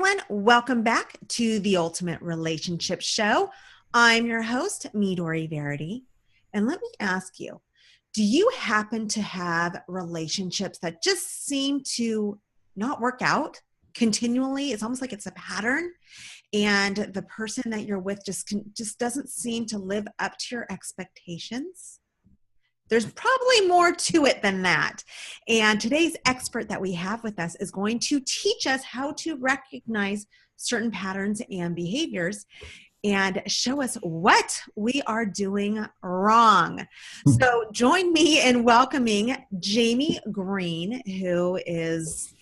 everyone. Welcome back to the Ultimate Relationship Show. I'm your host, Midori Verity. And let me ask you, do you happen to have relationships that just seem to not work out continually? It's almost like it's a pattern, and the person that you're with just doesn't seem to live up to your expectations? There's probably more to it than that. And today's expert that we have with us is going to teach us how to recognize certain patterns and behaviors and show us what we are doing wrong. So join me in welcoming Jamie Greene, who has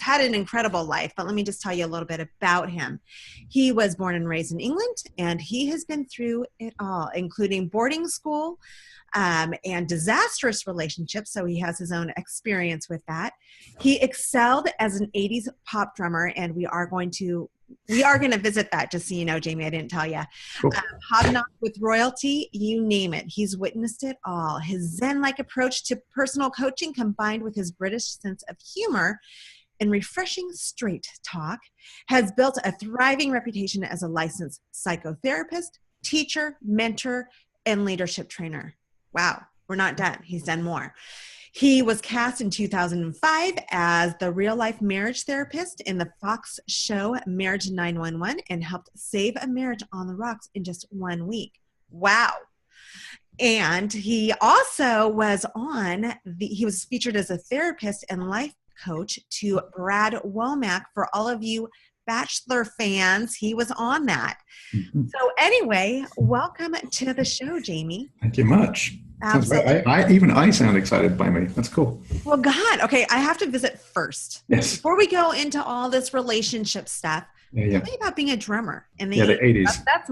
had an incredible life, but let me just tell you a little bit about him. He was born and raised in England, and he has been through it all, including boarding school, and disastrous relationships, so he has his own experience with that. He excelled as an 80s pop drummer, and we are going to visit that, just so you know, Jamie, I didn't tell you. Cool. Hobnobbed with royalty, you name it. He's witnessed it all. His Zen-like approach to personal coaching, combined with his British sense of humor and refreshing straight talk, has built a thriving reputation as a licensed psychotherapist, teacher, mentor, and leadership trainer. Wow, we're not done. He's done more. He was cast in 2005 as the real-life marriage therapist in the Fox show Marriage 911 and helped save a marriage on the rocks in just 1 week. Wow. And he also was he was featured as a therapist and life coach to Brad Womack. For all of you Bachelor fans, he was on that. Mm-hmm. So anyway, welcome to the show, Jamie. Thank you much. Absolutely. Even I sound excited by me. That's cool. Well, God, okay, I have to visit first. Yes. Before we go into all this relationship stuff, tell me about being a drummer in the 80s. That's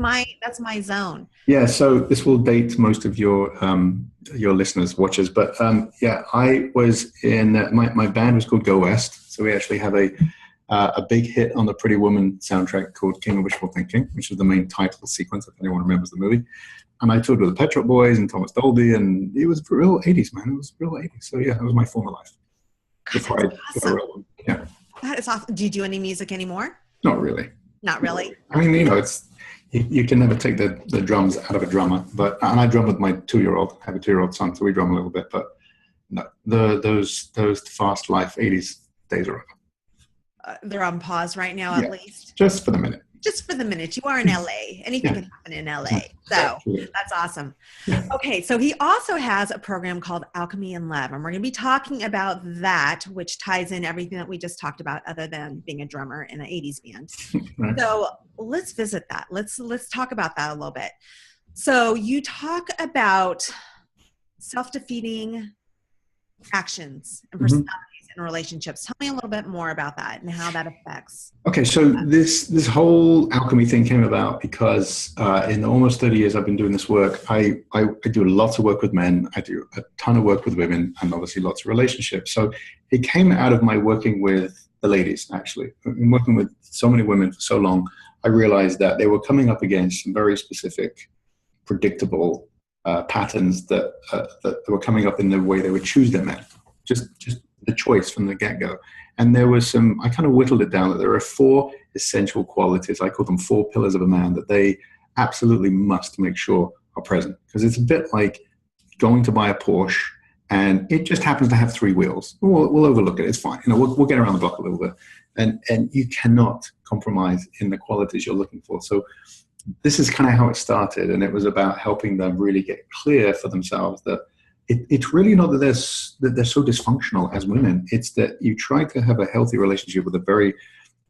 my zone. Yeah, so this will date most of your listeners, watchers, but I was in my band was called Go West, so we actually have a big hit on the Pretty Woman soundtrack called King of Wishful Thinking, which is the main title sequence, if anyone remembers the movie. And I toured with the Pet Shop Boys and Thomas Dolby, and it was real 80s, man. It was real 80s. So yeah, that was my former life. God, that's awesome. Yeah. That is awesome. Do you do any music anymore? Not really. Not really? I mean, it's you can never take the drums out of a drummer. And I drum with my 2-year-old. I have a 2-year-old son, so we drum a little bit. But no, those fast life 80s days are over. They're on pause right now, at least. Just for the minute. Just for the minute. You are in LA. Anything can happen in LA. So that's awesome. Yeah. Okay, so he also has a program called Alchemy and Love, and we're going to be talking about that, which ties in everything that we just talked about, other than being a drummer in an 80s band. Right. So let's visit that. Let's talk about that a little bit. So you talk about self-defeating actions and personalities in relationships. Tell me a little bit more about that and how that affects. Okay, so this whole alchemy thing came about because in the almost 30 years I've been doing this work, I do lots of work with men, I do a ton of work with women, and obviously lots of relationships. So it came out of my working with the ladies, actually. I've been working with so many women for so long, I realized that they were coming up against some very specific, predictable patterns that were coming up in the way they would choose their men. Just the choice from the get-go. And there was I kind of whittled it down that there are 4 essential qualities. I call them 4 pillars of a man that they absolutely must make sure are present. Because it's a bit like going to buy a Porsche and it just happens to have 3 wheels. We'll overlook it. It's fine. We'll get around the block a little bit. And you cannot compromise in the qualities you're looking for. So this is kind of how it started. And it was about helping them really get clear for themselves that it's really not that they're so dysfunctional as women. It's that you try to have a healthy relationship with a very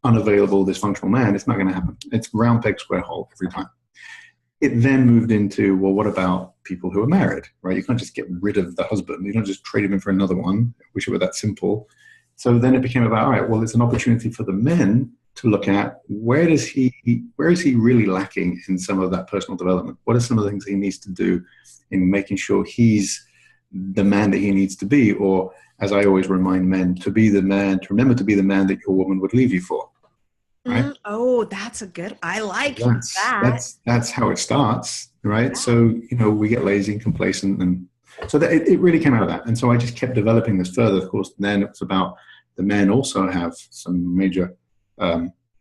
unavailable, dysfunctional man. It's not going to happen. It's round peg, square hole every time. It then moved into, well, what about people who are married, right? You can't just get rid of the husband. You don't just trade him in for another one. I wish it were that simple. So then it became about, all right, well, it's an opportunity for the men to look at where is he really lacking in some of that personal development? What are some of the things he needs to do in making sure he's the man that he needs to be, or as I always remind men, to remember to be the man that your woman would leave you for. Right? Oh, that's a good, I like that. That's how it starts, right? Yeah. So, we get lazy and complacent, and so that it really came out of that. And so I just kept developing this further. Of course, then it's about the men also have some major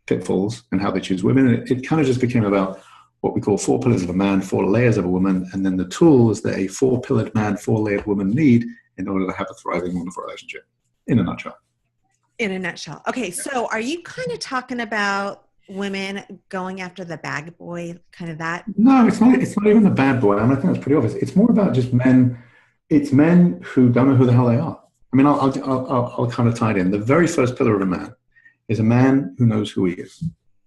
pitfalls and how they choose women. And it kind of just became about what we call 4 pillars of a man, 4 layers of a woman, and then the tools that a 4-pillared man, 4-layered woman need in order to have a thriving, wonderful relationship, in a nutshell. In a nutshell. Okay, so are you kind of talking about women going after the bad boy, kind of that? No, it's not even the bad boy. I think that's pretty obvious. It's more about just men. It's men who don't know who the hell they are. I mean, I'll kind of tie it in. The very first pillar of a man is a man who knows who he is,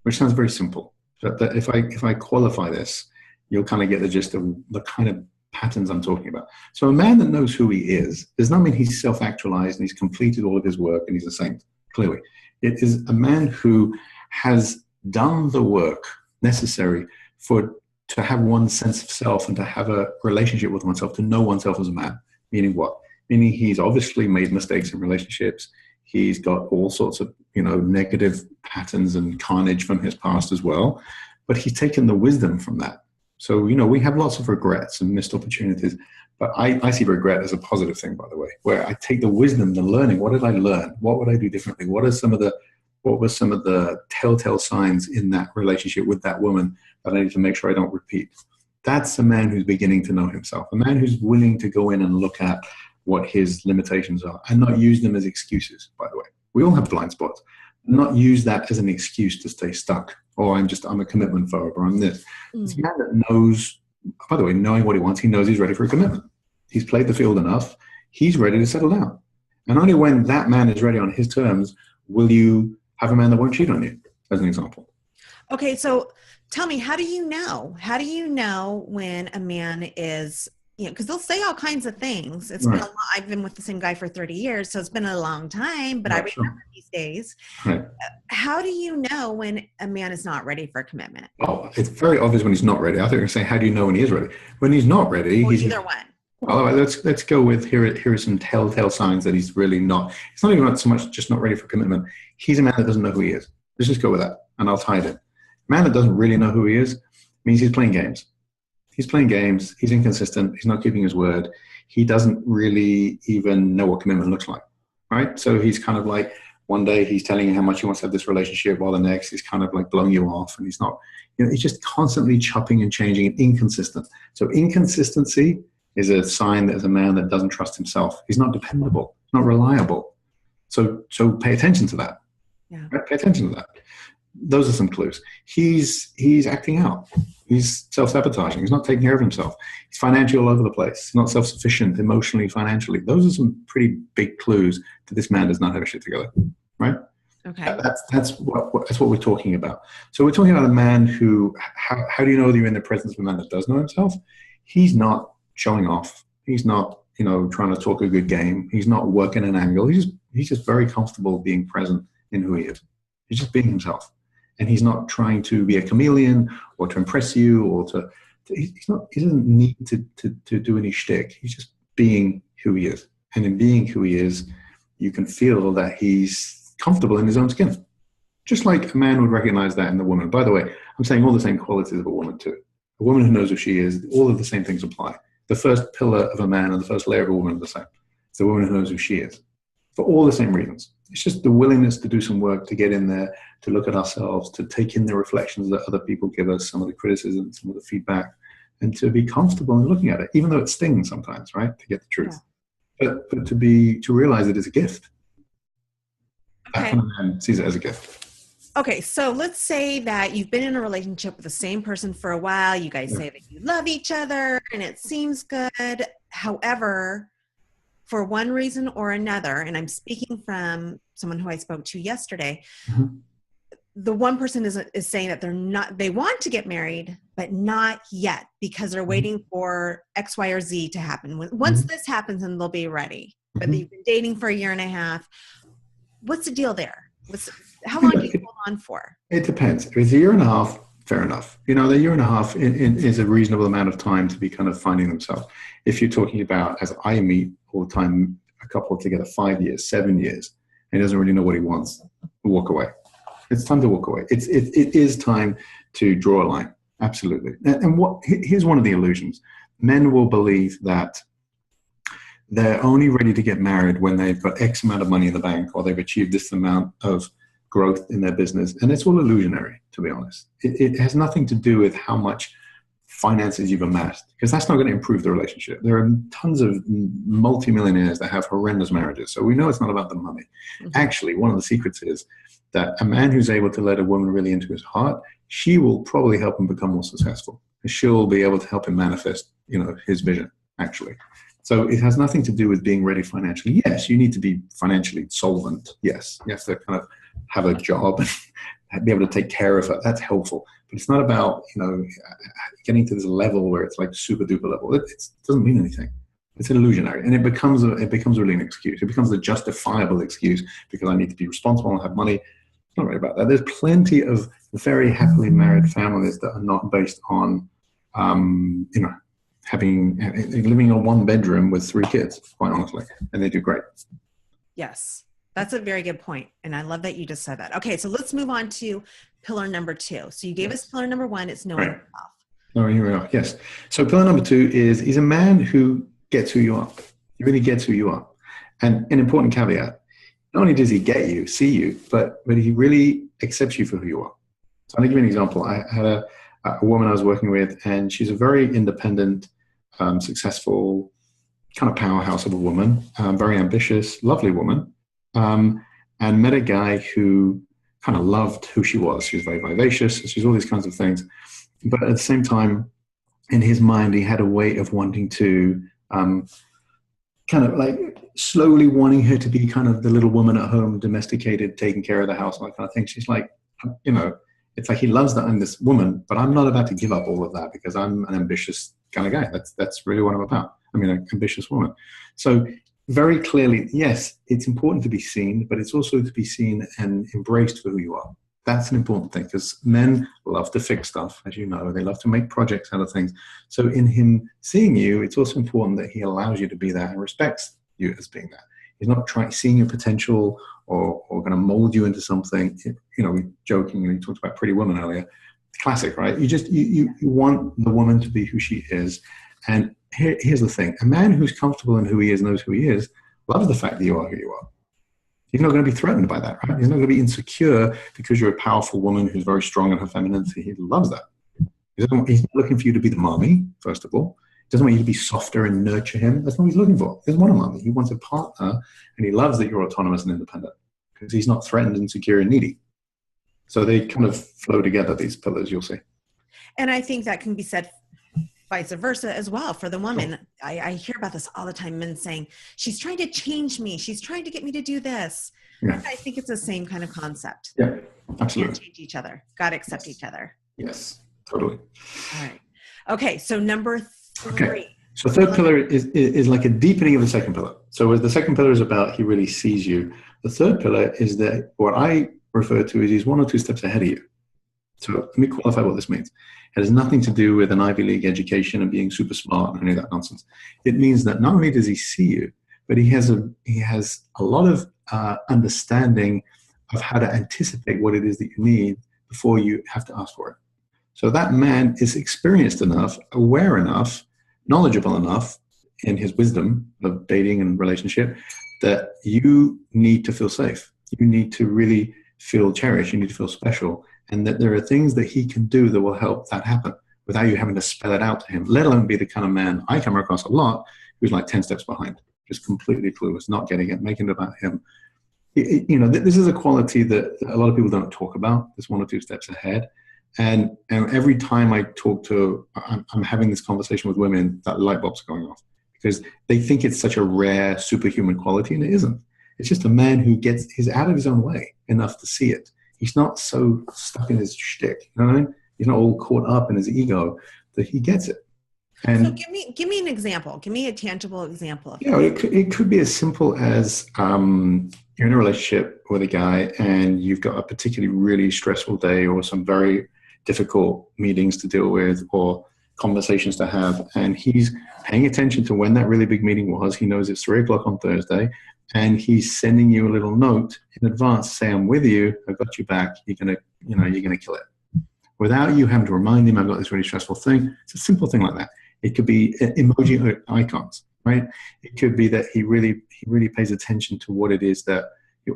which sounds very simple. But if I qualify this, you'll kind of get the gist of the kind of patterns I'm talking about. So a man that knows who he is does not mean he's self-actualized and he's completed all of his work and he's a saint, clearly. It is a man who has done the work necessary to have one sense of self and to have a relationship with oneself, to know oneself as a man. Meaning what? Meaning he's obviously made mistakes in relationships. He's got all sorts of, negative patterns and carnage from his past as well. But he's taken the wisdom from that. So, we have lots of regrets and missed opportunities. But I see regret as a positive thing, by the way, where I take the wisdom, the learning. What did I learn? What would I do differently? What were some of the telltale signs in that relationship with that woman that I need to make sure I don't repeat? That's a man who's beginning to know himself, a man who's willing to go in and look at what his limitations are and not use them as excuses, by the way. We all have blind spots. Not use that as an excuse to stay stuck. Or I'm a commitment phobe, or I'm this. It's a man that knows, by the way, knowing what he wants, he knows he's ready for a commitment. He's played the field enough. He's ready to settle down. And only when that man is ready on his terms will you have a man that won't cheat on you, as an example. Okay, so tell me, how do you know? How do you know when a man is, because they'll say all kinds of things. It's been I've been with the same guy for 30 years, so it's been a long time, but I remember these days. Right. How do you know when a man is not ready for commitment? Oh, it's very obvious when he's not ready. I think you're going to say, how do you know when he is ready? When he's not ready, he's either one. Well, all right, let's go with here are some telltale signs that he's really not. It's not even so much just not ready for commitment. He's a man that doesn't know who he is. Let's just go with that, and I'll tie it in. A man that doesn't really know who he is means he's playing games. He's playing games. He's inconsistent. He's not keeping his word. He doesn't really even know what commitment looks like, right? So he's kind of like, one day he's telling you how much he wants to have this relationship, while the next he's kind of like blowing you off, and he's not. He's just constantly chopping and changing and inconsistent. So inconsistency is a sign that is a man that doesn't trust himself. He's not dependable. He's not reliable. So pay attention to that. Yeah. Right? Pay attention to that. Those are some clues. He's acting out. He's self-sabotaging. He's not taking care of himself. He's financially all over the place. He's not self-sufficient emotionally, financially. Those are some pretty big clues that this man does not have his shit together, right? Okay. That's what we're talking about. So we're talking about a man who, how do you know that you're in the presence of a man that does know himself? He's not showing off. He's not, trying to talk a good game. He's not working an angle. He's just very comfortable being present in who he is. He's just being himself. And he's not trying to be a chameleon or to impress you or he doesn't need to do any shtick. He's just being who he is. And in being who he is, you can feel that he's comfortable in his own skin. Just like a man would recognize that in the woman. By the way, I'm saying all the same qualities of a woman too. A woman who knows who she is, all of the same things apply. The first pillar of a man and the first layer of a woman are the same. It's the woman who knows who she is. For all the same reasons. It's just the willingness to do some work, to get in there, to look at ourselves, to take in the reflections that other people give us, some of the criticism, some of the feedback, and to be comfortable in looking at it, even though it stings sometimes, right, to get the truth. Yeah. But to realize it is a gift. Okay. That kind of man sees it as a gift. Okay, so let's say that you've been in a relationship with the same person for a while. You guys say that you love each other, and it seems good. However, for one reason or another, and I'm speaking from someone who I spoke to yesterday, the one person is saying that they want to get married, but not yet because they're waiting for X, Y, or Z to happen. Once this happens, then they'll be ready. But they've been dating for a year and a half. What's the deal there? How long do you hold on for? It depends. If it's a year and a half, fair enough. The year and a half is a reasonable amount of time to be kind of finding themselves. If you're talking about, as I meet all the time, a couple together 5 years, 7 years, and he doesn't really know what he wants, walk away. It's time to walk away. It is time to draw a line. Absolutely. And here's one of the illusions. Men will believe that they're only ready to get married when they've got X amount of money in the bank or they've achieved this amount of growth in their business. And it's all illusionary, to be honest. It has nothing to do with how much finances you've amassed, because that's not going to improve the relationship. There are tons of multimillionaires that have horrendous marriages. So we know it's not about the money. Mm-hmm. Actually, one of the secrets is that a man who's able to let a woman really into his heart, she will probably help him become more successful. She'll be able to help him manifest, his vision, actually. So it has nothing to do with being ready financially. Yes, you need to be financially solvent. Yes, you have to kind of have a job and be able to take care of it. That's helpful. But it's not about, getting to this level where it's like super duper level. It doesn't mean anything. It's an illusionary. And it becomes really an excuse. It becomes a justifiable excuse because I need to be responsible and have money. It's not really about that. There's plenty of very happily married families that are not based on, living in a one bedroom with 3 kids, quite honestly. And they do great. Yes. That's a very good point. And I love that you just said that. Okay, so let's move on to pillar number 2. So you gave us pillar number 1, it's knowing yourself. Oh, here we are. Yes. So pillar number 2 is he's a man who gets who you are. He really gets who you are. And an important caveat, not only does he get you, see you, but he really accepts you for who you are. So I'll give you an example. I had a woman I was working with, and she's a very independent, successful kind of powerhouse of a woman, very ambitious, lovely woman. And met a guy who kind of loved who she was. She was very vivacious. She's all these kinds of things. But at the same time, in his mind, he had a way of wanting to kind of like slowly wanting her to be kind of the little woman at home, domesticated, taking care of the house, that kind of thing. She's like, it's like he loves that I'm this woman, but I'm not about to give up all of that because I'm an ambitious kind of guy. That's really what I'm about. I mean, an ambitious woman. So very clearly, yes, it's important to be seen, but it's also to be seen and embraced for who you are. That's an important thing because men love to fix stuff, as you know. They love to make projects out of things. So in him seeing you, it's also important that he allows you to be that and respects you as being that. He's not seeing your potential or going to mold you into something. We jokingly talked about Pretty Woman earlier. It's classic, right? You want the woman to be who she is. And here's the thing. A man who's comfortable in who he is, knows who he is, loves the fact that you are who you are. He's not going to be threatened by that, right? He's not going to be insecure because you're a powerful woman who's very strong in her femininity. He loves that. He's not looking for you to be the mommy, first of all. He doesn't want you to be softer and nurture him. That's not what he's looking for. He doesn't want a mommy. He wants a partner, and he loves that you're autonomous and independent because he's not threatened, insecure, and needy. So they kind of flow together, these pillars, you'll see. And I think that can be said vice versa as well for the woman. I hear about this all the time, men saying, she's trying to change me. She's trying to get me to do this. Yeah. I think it's the same kind of concept. Yeah, absolutely. Can't change each other. Got to accept each other. Yes, totally. All right. Okay, so number 3. Okay. So third pillar is like a deepening of the second pillar. So the second pillar is about he really sees you. The third pillar is that what I refer to is he's 1 or 2 steps ahead of you. So let me qualify what this means. It has nothing to do with an Ivy League education and being super smart and any of that nonsense. It means that not only does he see you, but he has a lot of understanding of how to anticipate what it is that you need before you have to ask for it. So that man is experienced enough, aware enough, knowledgeable enough in his wisdom of dating and relationship that you need to feel safe. You need to really feel cherished. You need to feel special. And that there are things that he can do that will help that happen without you having to spell it out to him, let alone be the kind of man I come across a lot who's like 10 steps behind, just completely clueless, not getting it, making it about him. This is a quality that a lot of people don't talk about, this 1 or 2 steps ahead. And every time I'm having this conversation with women, that light bulb's going off because they think it's such a rare superhuman quality, and it isn't. It's just a man who he's out of his own way enough to see it. He's not so stuck in his shtick, you know what I mean? He's not all caught up in his ego that he gets it. And so give me an example. Give me a tangible example of it could be as simple as you're in a relationship with a guy and you've got a particularly really stressful day or some very difficult meetings to deal with or conversations to have, and he's paying attention to when that really big meeting was. He knows it's 3:00 on Thursday. And he's sending you a little note in advance, say, I'm with you, I've got you back, you're gonna kill it. Without you having to remind him, I've got this really stressful thing. It's a simple thing like that. It could be emoji icons, right? It could be that he really pays attention to what it is that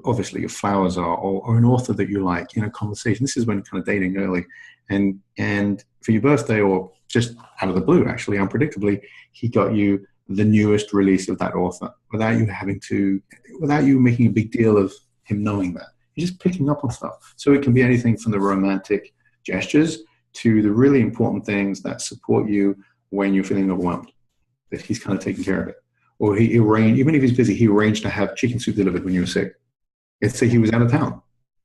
obviously your flowers are, or an author that you like in a conversation. This is when kind of dating early. And for your birthday, or just out of the blue, actually, unpredictably, he got you the newest release of that author without you making a big deal of him knowing that. You're just picking up on stuff. So it can be anything from the romantic gestures to the really important things that support you when you're feeling overwhelmed, that he's kind of taking care of it. Or he arranged, even if he's busy, he arranged to have chicken soup delivered when you were sick. Let's say he was out of town.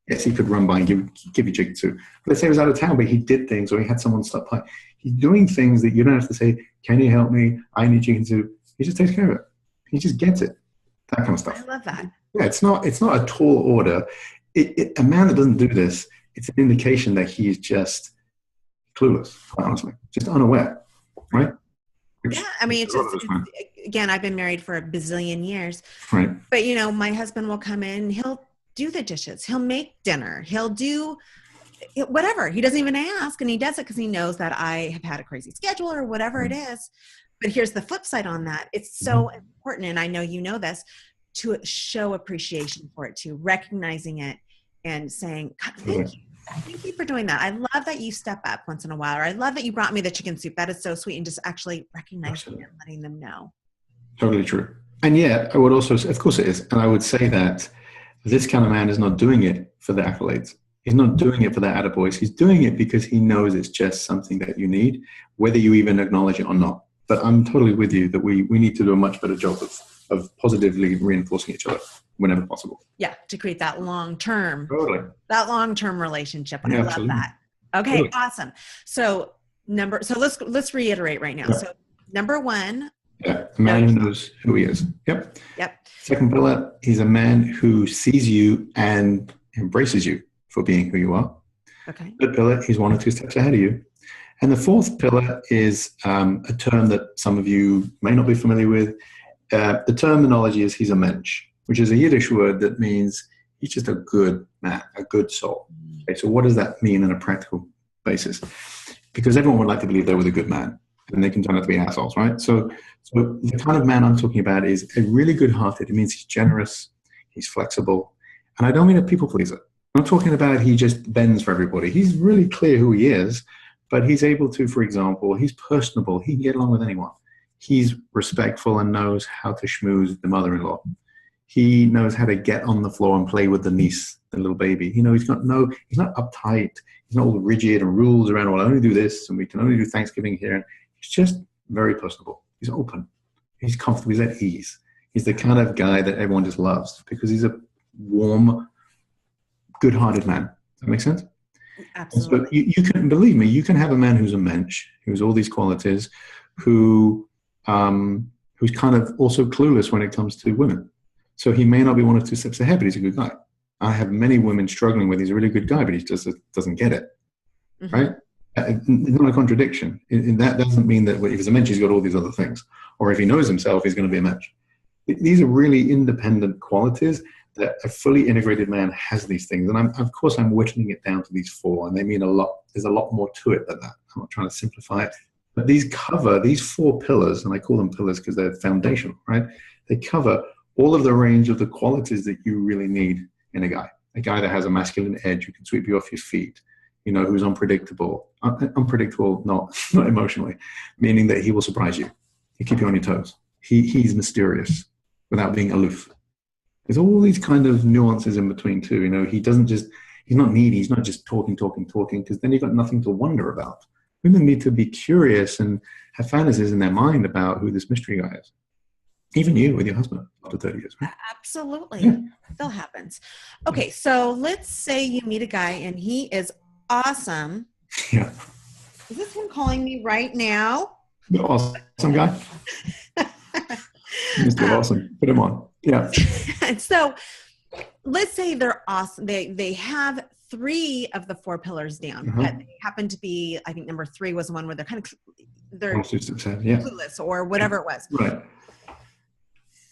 Yes, he could run by and give you chicken soup. But let's say he was out of town, but he did things, or he had someone stop by. He's doing things that you don't have to say, can you help me? I need chicken soup. He just takes care of it. He just gets it. That kind of stuff. I love that. Yeah, it's not a tall order. A man that doesn't do this, it's an indication that he's just clueless, quite honestly, just unaware, right? Yeah, I mean, again, I've been married for a bazillion years, right? But my husband will come in, he'll do the dishes, he'll make dinner, he'll do whatever. He doesn't even ask, and he does it because he knows that I have had a crazy schedule or whatever it is. But here's the flip side on that. It's so important, and I know you know this, to show appreciation for it, to recognizing it and saying, God, thank you. Thank you for doing that. I love that you step up once in a while, or I love that you brought me the chicken soup. That is so sweet. And just actually recognizing it and letting them know. Totally true. And yeah, I would also say, of course it is. And I would say that this kind of man is not doing it for the accolades. He's not doing it for the attaboys. He's doing it because he knows it's just something that you need, whether you even acknowledge it or not. But I'm totally with you that we need to do a much better job of positively reinforcing each other whenever possible. Yeah, to create that long-term, that long-term relationship. I love absolutely. that. Okay, awesome. So let's reiterate right now. Yeah. So number one. Yeah, a man who knows who he is. Yep. Second pillar, he's a man who sees you and embraces you for being who you are. Okay. Third pillar, he's 1 or 2 steps ahead of you. And the fourth pillar is a term that some of you may not be familiar with. The terminology is he's a mensch, which is a Yiddish word that means he's just a good man, a good soul. Okay, so what does that mean on a practical basis? Because everyone would like to believe they were the good man, and they can turn out to be assholes, right? So the kind of man I'm talking about is a really good-hearted. It means he's generous, he's flexible, and I don't mean a people pleaser. I'm not talking about he just bends for everybody. He's really clear who he is, but he's able to, for example, he's personable. He can get along with anyone. He's respectful and knows how to schmooze the mother-in-law. He knows how to get on the floor and play with the niece, the little baby. He's not uptight. He's not all rigid and rules around, well, I only do this and we can only do Thanksgiving here. He's just very personable. He's open. He's comfortable. He's at ease. He's the kind of guy that everyone just loves because he's a warm, good-hearted man. Does that make sense? Absolutely. So you can, believe me, you can have a man who's a mensch, who's all these qualities, who's kind of also clueless when it comes to women. So he may not be 1 or 2 steps ahead, but he's a good guy. I have many women struggling with, he's a really good guy, but he just doesn't get it, right? It's not a contradiction. That doesn't mean that if he's a mensch, he's got all these other things. Or if he knows himself, he's going to be a mensch. These are really independent qualities that a fully integrated man has these things. And of course, I'm whittling it down to these 4, and they mean a lot. There's a lot more to it than that. I'm not trying to simplify it. But these cover these 4 pillars, and I call them pillars because they're foundational, right? They cover all of the range of the qualities that you really need in a guy. A guy that has a masculine edge, who can sweep you off your feet, who's unpredictable. Unpredictable, not emotionally, meaning that he will surprise you. He'll keep you on your toes. He's mysterious without being aloof. There's all these kind of nuances in between too. He's not needy. He's not just talking, because then you've got nothing to wonder about. Women need to be curious and have fantasies in their mind about who this mystery guy is. Even you with your husband after 30 years, right? Absolutely. Yeah. Still happens. Okay, so let's say you meet a guy and he is awesome. Yeah. Is this him calling me right now? The awesome guy? Mr. Awesome. Put him on. Yeah. So let's say they're awesome. They have 3 of the 4 pillars down. But they happen to be, I think number 3 was the one where they're clueless or whatever it was. Right.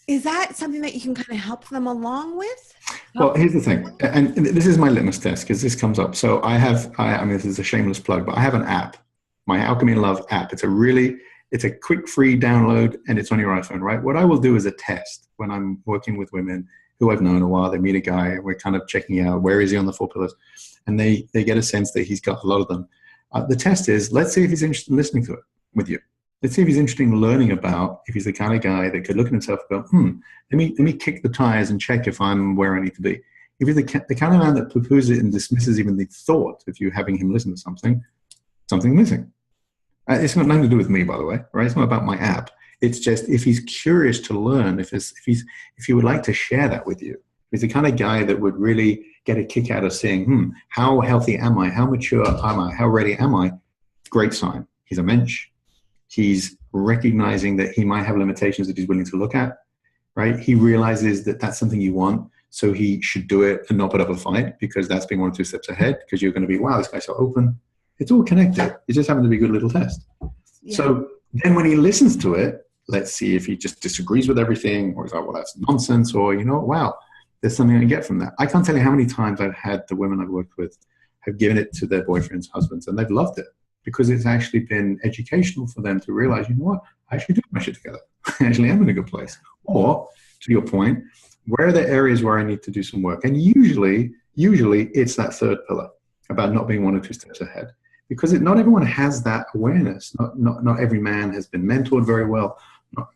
Is that something that you can kind of help them along with? Well, here's the thing, and this is my litmus test because this comes up. So I mean, this is a shameless plug, but I have an app, my Alchemy in Love app. It's a quick free download and it's on your iPhone, right? What I will do as a test when I'm working with women who I've known a while. They meet a guy, and we're kind of checking out where is he on the 4 pillars, and they get a sense that he's got a lot of them. The test is, let's see if he's interested in listening to it with you. Let's see if he's interested in learning about, if he's the kind of guy that could look at himself and go, let me kick the tires and check if I'm where I need to be. If you're the kind of man that poo-poos it and dismisses even the thought of you having him listen to something missing. It's got nothing to do with me, by the way, right? It's not about my app. It's just, if he's curious to learn, if he would like to share that with you, if he's the kind of guy that would really get a kick out of saying, how healthy am I? How mature am I? How ready am I? Great sign. He's a mensch. He's recognizing that he might have limitations that he's willing to look at, right? He realizes that that's something you want, so he should do it and not put up a fight, because that's being 1 or 2 steps ahead, because you're going to be, wow, this guy's so open. It's all connected. It just happened to be a good little test. Yeah. So then when he listens to it, let's see if he just disagrees with everything, or he's like, well, that's nonsense, or, wow, there's something I can get from that. I can't tell you how many times I've had the women I've worked with have given it to their boyfriends, husbands, and they've loved it, because it's actually been educational for them to realize, you know what, I actually do my shit together. I actually am in a good place. Or, to your point, where are the areas where I need to do some work? And usually it's that 3rd pillar about not being 1 or 2 steps ahead, because not everyone has that awareness. Not every man has been mentored very well.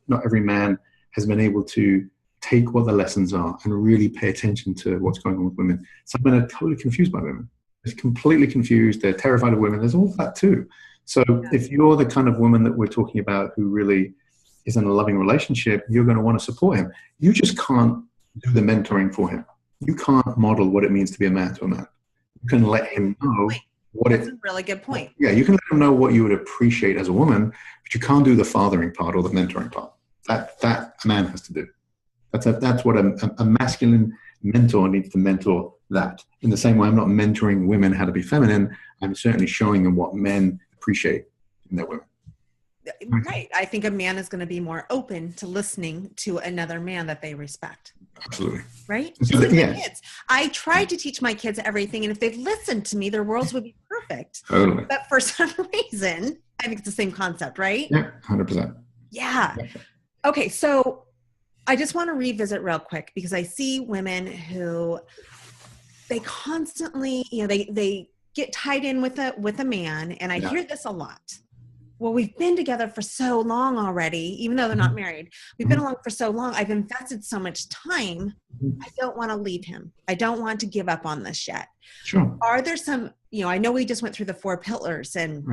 Not every man has been able to take what the lessons are and really pay attention to what's going on with women. Some men are totally confused by women. They're completely confused. They're terrified of women. There's all that too. So if you're the kind of woman that we're talking about who really is in a loving relationship, you're going to want to support him. You just can't do the mentoring for him. You can't model what it means to be a man to a man. You can let him know That's a really good point. Yeah, you can let him know what you would appreciate as a woman, but you can't do the fathering part or the mentoring part. That a man has to do. That's what a masculine mentor needs to mentor that. In the same way, I'm not mentoring women how to be feminine. I'm certainly showing them what men appreciate in their women. Right. I think a man is going to be more open to listening to another man that they respect. Absolutely. Right? So, kids. I tried to teach my kids everything, and if they've listened to me, their worlds would be perfect. Totally. But for some reason, I think it's the same concept, right? Yeah, 100%. Yeah. Okay, so I just want to revisit real quick, because I see women who they constantly, they get tied in with a man, and I hear this a lot. Well, we've been together for so long already, even though they're not married. We've been along for so long. I've invested so much time. I don't want to leave him. I don't want to give up on this yet. Sure. Are there some, I know we just went through the 4 pillars, and,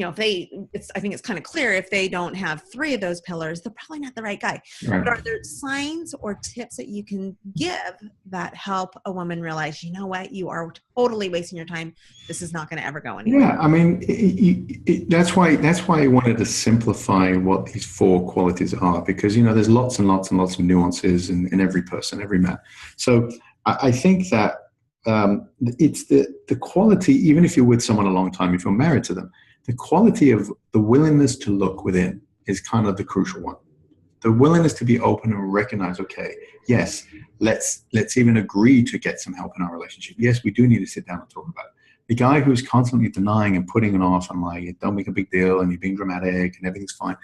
I think it's kind of clear if they don't have 3 of those pillars, they're probably not the right guy. Right. But are there signs or tips that you can give that help a woman realize, you know what, you are totally wasting your time. This is not going to ever go anywhere. Yeah, I mean, that's why I wanted to simplify what these 4 qualities are, because, there's lots and lots and lots of nuances in every person, every man. So I think that it's the quality, even if you're with someone a long time, if you're married to them, the quality of the willingness to look within is kind of the crucial one. The willingness to be open and recognize, okay, yes, let's even agree to get some help in our relationship. Yes, we do need to sit down and talk about it. The guy who's constantly denying and putting it off and like, don't make a big deal and you're being dramatic and everything's fine,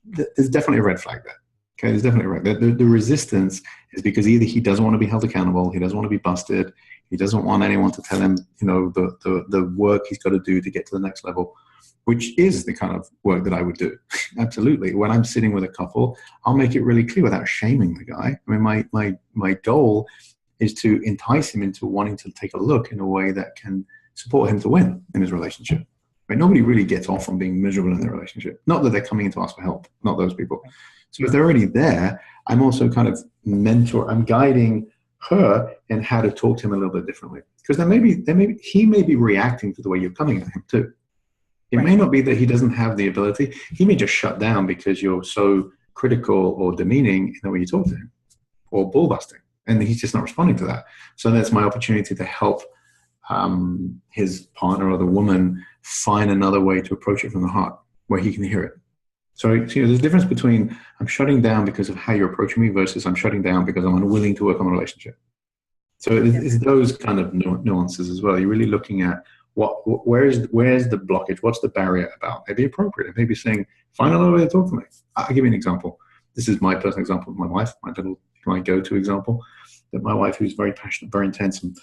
there's definitely a red flag there. Okay, there's definitely a red. The resistance is because either he doesn't want to be held accountable, he doesn't want to be busted, he doesn't want anyone to tell him, the work he's got to do to get to the next level, which is the kind of work that I would do. Absolutely. When I'm sitting with a couple, I'll make it really clear without shaming the guy. I mean, my goal is to entice him into wanting to take a look in a way that can support him to win in his relationship. Right? Nobody really gets off on being miserable in their relationship. Not that they're coming in to ask for help, not those people. So if they're already there, I'm also kind of I'm guiding her in how to talk to him a little bit differently. Because he may be reacting to the way you're coming at him too. It may not be that he doesn't have the ability. He may just shut down because you're so critical or demeaning in the way you talk to him, or bull busting, and he's just not responding to that. So that's my opportunity to help his partner or the woman find another way to approach it from the heart, where he can hear it. So there's a difference between I'm shutting down because of how you're approaching me versus I'm shutting down because I'm unwilling to work on a relationship. So it's those kind of nuances as well. You're really looking at where's the blockage? What's the barrier about? Maybe appropriate. Maybe saying, find another way to talk to me. I'll give you an example. This is my personal example of my wife, my little my go-to example. That my wife, who's very passionate, very intense, and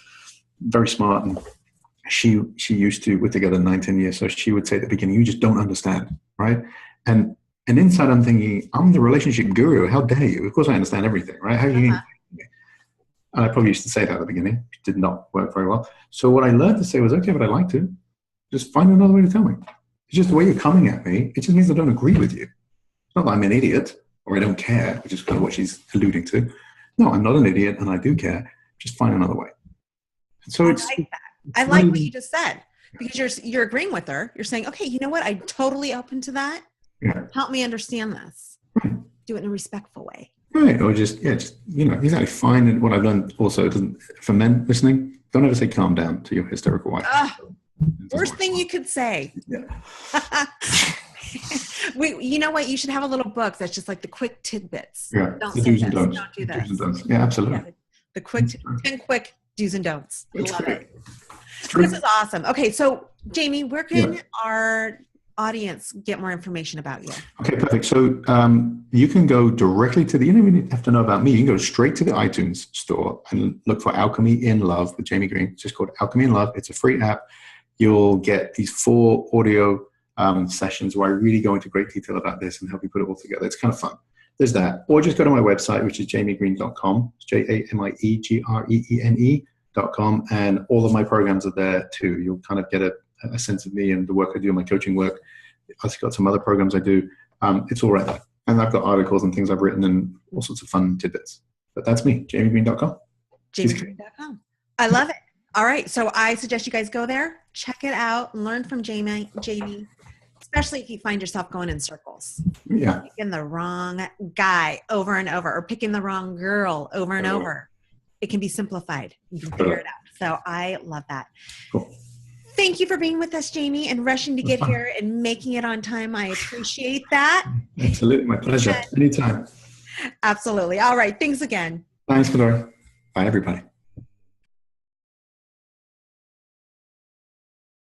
very smart, and she used to, we're together 9-10 years, so she would say at the beginning, you just don't understand, right? And inside I'm thinking, I'm the relationship guru. How dare you? Of course I understand everything, right? How you? And I probably used to say that at the beginning. It did not work very well. So what I learned to say was, okay, but I'd like to. Just find another way to tell me. It's just the way you're coming at me. It just means I don't agree with you. It's not that I'm an idiot or I don't care, which is kind of what she's alluding to. No, I'm not an idiot and I do care. Just find another way. And so I like that. I like what you just said, because you're agreeing with her. You're saying, okay, you know what? I'm totally open to that. Yeah. Help me understand this. Right. Do it in a respectful way. Right. Or just exactly. Fine. And what I've learned also, for men listening, don't ever say calm down to your hysterical wife. Worst thing you could say. Yeah. You know what? You should have a little book that's just like the quick tidbits. Yeah. Don't the say do's this. and don'ts. Don't do this. Do's and don'ts. Yeah, absolutely. Yeah, the quick 10 quick do's and don'ts. It's Love great. it. This is awesome. Okay, so Jamie, where can our audience get more information about you? Okay, perfect. So you can go directly to you don't even have to know about me. You can go straight to the iTunes store and look for Alchemy in Love with Jamie Greene. It's just called Alchemy in Love. It's a free app. You'll get these 4 audio sessions where I really go into great detail about this and help you put it all together. It's kind of fun. There's that. Or just go to my website, which is jamiegreene.com. It's JAMIEGREENE.com. And all of my programs are there too. You'll kind of get a sense of me and the work I do, my coaching work. I've got some other programs I do. It's all right there. And I've got articles and things I've written and all sorts of fun tidbits. But that's me, jamiegreene.com. jamiegreene.com. I love it. All right. So I suggest you guys go there, check it out, and learn from Jamie, especially if you find yourself going in circles. Yeah. Picking the wrong guy over and over, or picking the wrong girl over and over. It can be simplified. You can figure it out. So I love that. Cool. Thank you for being with us, Jamie, and rushing to get here and making it on time. I appreciate that. Absolutely. My pleasure. Anytime. Absolutely. All right. Thanks again. Thanks, Midori. Bye, everybody.